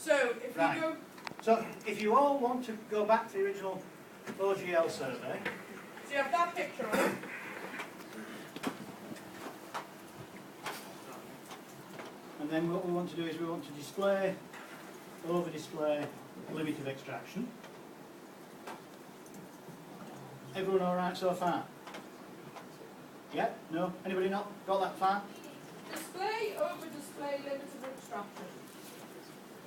So, if Right. we go... So, if you all want to go back to the original OGL survey, So you have that picture on it. and then what we want to do is we want to display, over-display, limit of extraction. Everyone all right so far? Yeah? No? Anybody not got that far? Display, over display, limit of extraction.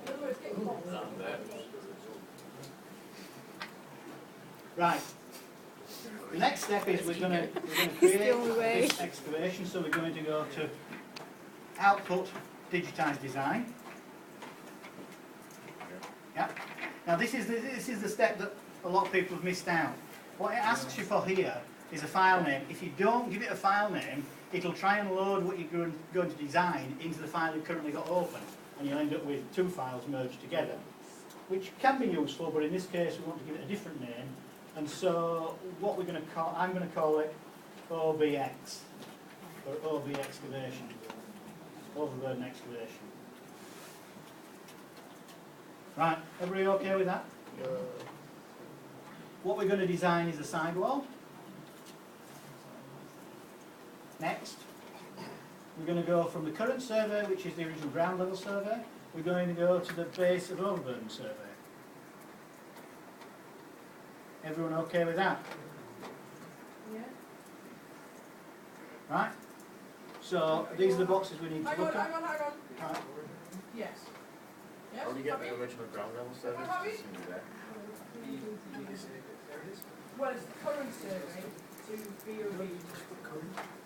In other words, get your box. Right. The next step is we're going to create this excavation, so we're going to go to output, digitized design. Yeah. Now this is the step that a lot of people have missed out. What it asks you for here is a file name. If you don't give it a file name, it'll try and load what you're going to design into the file you've currently got open, and you'll end up with two files merged together, which can be useful, but in this case we want to give it a different name. And so what we're going to call, I'm going to call it OBX, or OB excavation, overburden excavation. Right, everybody okay with that? What we're going to design is a sidewall. Next, we're going to go from the current survey, which is the original ground level survey, we're going to go to the base of overburden survey. Everyone okay with that? Yeah. Right? So these are the boxes we need to look at. Hang on. Right. Yes. Yes? How do you get the original ground level service? Happy? There. Well, it's the current survey to BOB.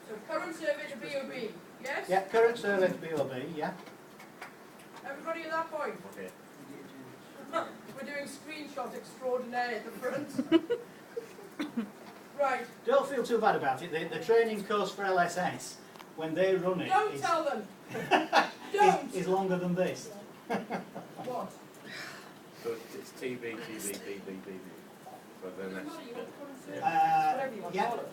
So current survey to BOB, yes? Yeah, current survey to BOB, yeah. Everybody at that point? Okay. We're doing screenshot extraordinaire at the front. Right. Don't feel too bad about it. The training course for LSS, when they run it, Don't tell them. Don't. is longer than this. What? So it's TB, TB, BB, BB. But then that's Whatever you want to yeah. call it.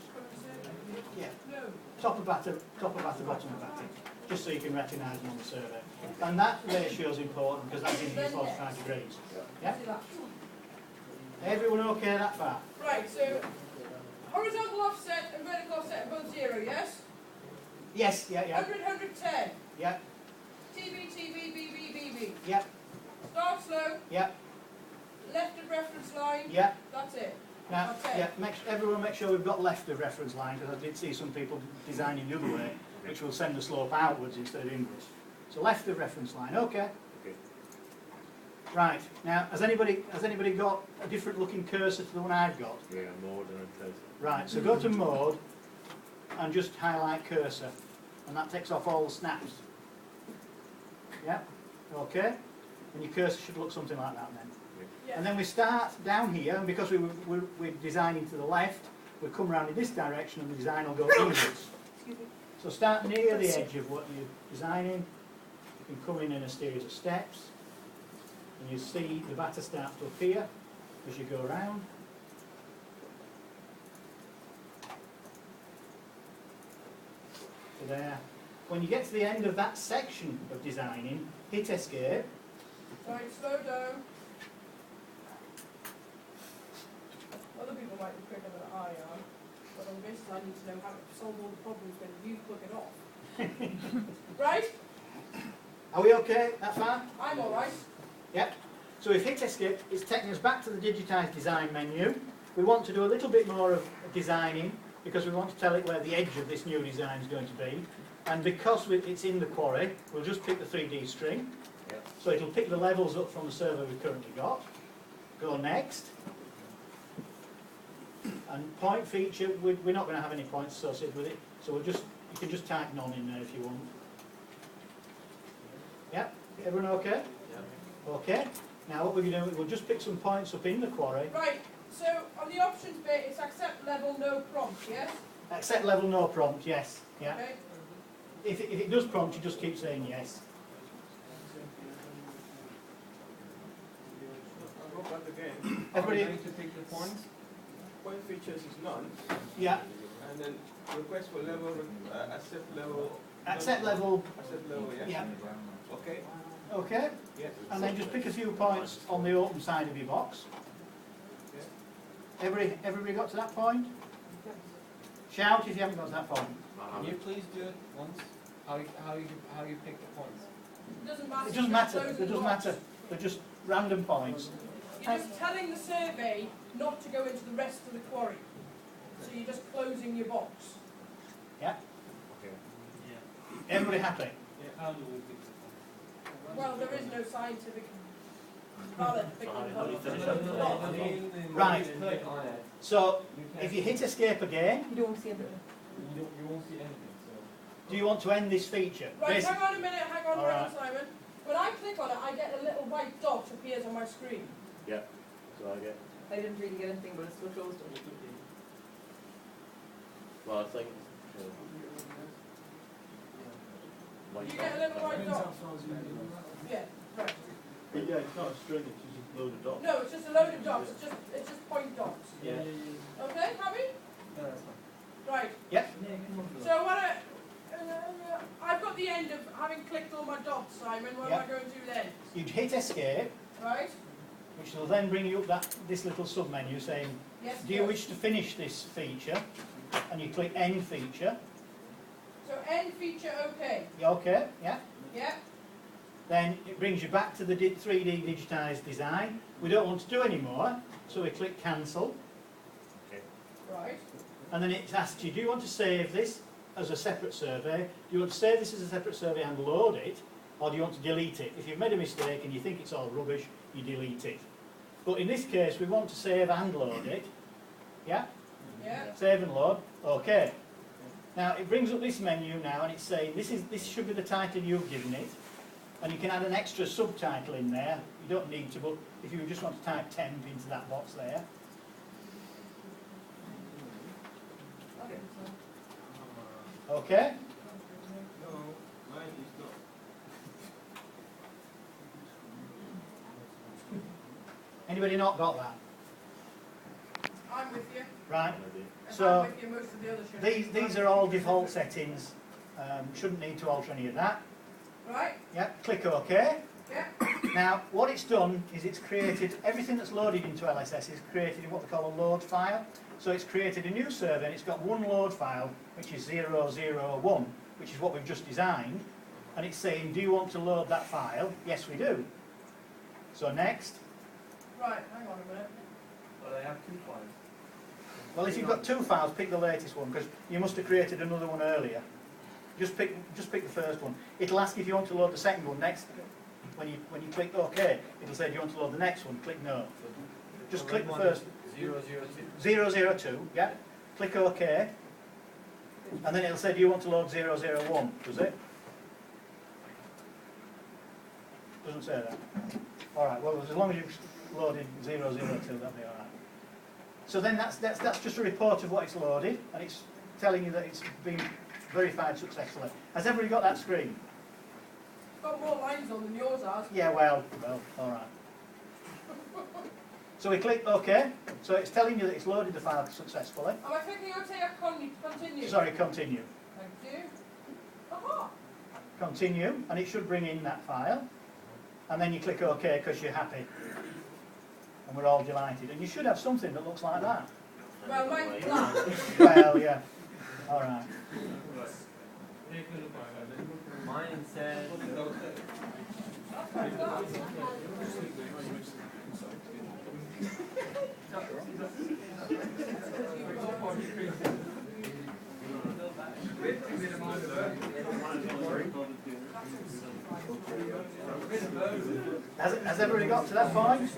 Yeah. No. Top of batter, bottom of batter, just so you can recognise them on the survey. And that ratio is important because that's in here 45 degrees. Yeah? See that? Everyone okay that far? Right, so horizontal offset and vertical offset are both 0, yes? Yes, yeah, 100, 110. yeah, TB, TB, BB, BB. yeah, Start slow, yeah, left of reference line. yeah. That's it. Now, Okay. yeah, everyone make sure we've got left of reference line, because I did see some people designing the other way, which will send the slope outwards instead of inwards. So left of reference line, okay. okay. Right, now, has anybody got a different looking cursor to the one I've got? Yeah, mode and a cursor. Right, so go to mode, and just highlight cursor, and that takes off all the snaps. Yeah, okay. And your cursor should look something like that then. Yeah. And then we start down here, and because we're designing to the left, we come round in this direction and the design will go inwards. Excuse me. So start near the edge of what you're designing. You can come in a series of steps, and you see the batter start to appear as you go around. So there. When you get to the end of that section of designing, hit escape. Right, slow down. Other people might be quicker than I am, but on this I need to know how to solve all the problems when you plug it off. Right? Are we okay that far? I'm alright. Yep. So if hit escape, it's taking us back to the digitised design menu. We want to do a little bit more of designing because we want to tell it where the edge of this new design is going to be. And because it's in the quarry, we'll just pick the 3D string. Yep. So it'll pick the levels up from the survey we've currently got. Go next. And point feature, we're not going to have any points associated with it. So you can just type none in there if you want. Yep. Everyone okay? Yeah. Okay. Now what we're going to do, we'll just pick some points up in the quarry. Right, so on the options bit it's accept level, no prompt, yes? Accept level, no prompt, yes. Yeah. Okay. If it does prompt, you just keep saying yes. I'll go back again. Everybody- Are we going to pick the points? Point features is none. Yeah. And then request for level, accept level. Accept level, Accept level, yeah? yeah. Okay. Okay? Yeah. And then just pick a few points on the open side of your box. Everybody got to that point? Shout if you haven't got to that point. Uh-huh. Can you please do it once? How you pick the points? It doesn't matter. It doesn't you're matter, closing it the doesn't box. matter. They're just random points. You're just telling the survey not to go into the rest of the quarry. So you're just closing your box. Yeah? Okay. Everybody happy? Well, there is no scientific valid picking How do you finish the it? box. Right. So, if you hit escape again, You don't see everything. You won't see anything. So do you want to end this feature? Right, Basi- hang on a minute, hang on, All right. Simon. When I click on it, I get a little white dot appears on my screen. Yeah. So I get. I didn't really get anything, but it's still closed. Well, I think. Like, You get a little white dot. Yeah, right. But yeah, it's not a string, it's just a load of dots. No, it's just a load of dots. It's just point dots. yeah. Okay, happy? No, that's fine. Right. Yep. So what I've got the end of having clicked all my dots, Simon. What am I going to do then? You'd hit escape, Right? which will then bring you up this little sub-menu saying, Yes. do you yes. wish to finish this feature? And you click end feature. So end feature, okay. You okay? Yeah. Yeah. Then it brings you back to the 3D digitised design. We don't want to do any more, so we click cancel. Right. And then it asks you, do you want to save this as a separate survey? Do you want to save this as a separate survey and load it? Or do you want to delete it? If you've made a mistake and you think it's all rubbish, you delete it. But in this case, we want to save and load it. Yeah? Yeah. Save and load. Okay. Now it brings up this menu now and it's saying this should be the title you've given it. And you can add an extra subtitle in there. You don't need to, but if you just want to type temp into that box there. Okay? No, mine is not. Anybody not got that? I'm with you. Right. And So, I'm with you most of the other shows. These are all default settings. Shouldn't need to alter any of that. Right? Yep, click OK. Yeah. Now, what it's done is it's created, everything that's loaded into LSS is created in what they call a load file. So it's created a new survey and it's got one load file, which is 001, which is what we've just designed. And it's saying, do you want to load that file? Yes, we do. So next. Right, hang on a minute. But I have 2 files. Well, if you've got 2 files, pick the latest one, because you must have created another one earlier. Just pick the first one. It'll ask if you want to load the second one next. When you click OK, it'll say, do you want to load the next one? Click no. Just click the first. 002. 002, yeah. Click OK. And then it'll say, do you want to load 001? Does it? Doesn't say that. Alright, well, as long as you've loaded 002, that'll be alright. So then that's just a report of what it's loaded, and it's telling you that it's been verified successfully. Has everybody got that screen? Got more lines on than yours has. Yeah, well, alright. So we click OK. So it's telling you that it's loaded the file successfully. Am I clicking OK or continue? Sorry, continue. Thank you. Aha! Continue, and it should bring in that file. And then you click OK because you're happy. And we're all delighted. And you should have something that looks like that. Well, mine's black. Well, yeah. Alright. Mine says. That's like that. Has everybody got to that point?